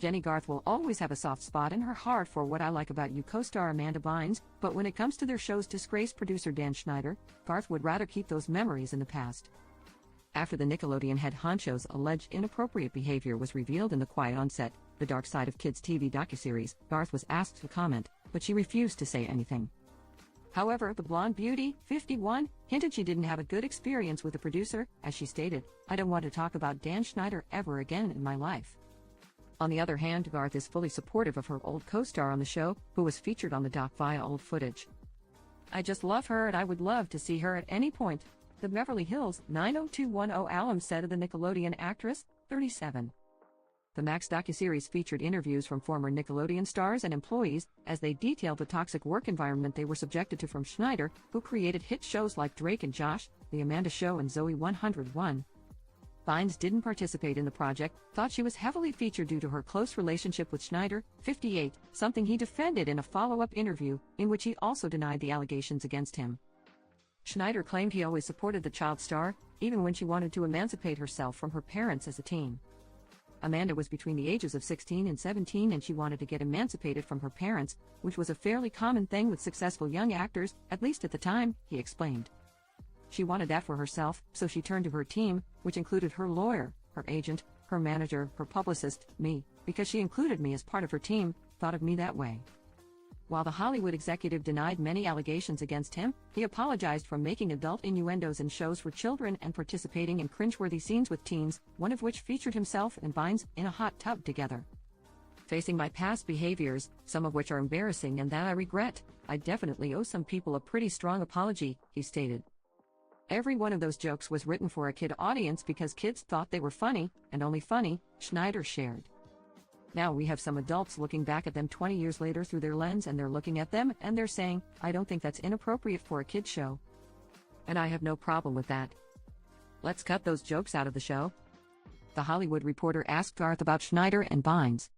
Jennie Garth will always have a soft spot in her heart for What I Like About You co-star Amanda Bynes, but when it comes to their show's disgraced producer Dan Schneider, Garth would rather keep those memories in the past. After the Nickelodeon head honcho's alleged inappropriate behavior was revealed in The Quiet on Set, the Dark Side of Kids TV docuseries, Garth was asked to comment, but she refused to say anything. However, the blonde beauty, 51, hinted she didn't have a good experience with the producer, as she stated, "I don't want to talk about Dan Schneider ever again in my life." On the other hand, Garth is fully supportive of her old co-star on the show, who was featured on the doc via old footage. "I just love her and I would love to see her at any point," the Beverly Hills 90210 alum said of the Nickelodeon actress, 37. The Max docuseries featured interviews from former Nickelodeon stars and employees as they detailed the toxic work environment they were subjected to from Schneider, who created hit shows like Drake and Josh, The Amanda Show and Zoe 101. Bynes didn't participate in the project, thought she was heavily featured due to her close relationship with Schneider, 58, something he defended in a follow-up interview, in which he also denied the allegations against him. Schneider claimed he always supported the child star, even when she wanted to emancipate herself from her parents as a teen. Amanda was between the ages of 16 and 17 and she wanted to get emancipated from her parents, which was a fairly common thing with successful young actors, at least at the time, he explained. She wanted that for herself, so she turned to her team, which included her lawyer, her agent, her manager, her publicist, me, because she included me as part of her team, thought of me that way. While the Hollywood executive denied many allegations against him, he apologized for making adult innuendos in shows for children and participating in cringeworthy scenes with teens, one of which featured himself and Bynes in a hot tub together. "Facing my past behaviors, some of which are embarrassing and that I regret, I definitely owe some people a pretty strong apology," he stated. "Every one of those jokes was written for a kid audience because kids thought they were funny, and only funny," Schneider shared. "Now we have some adults looking back at them 20 years later through their lens and they're looking at them and they're saying, 'I don't think that's inappropriate for a kid's show.' And I have no problem with that. Let's cut those jokes out of the show." The Hollywood Reporter asked Garth about Schneider and Bynes.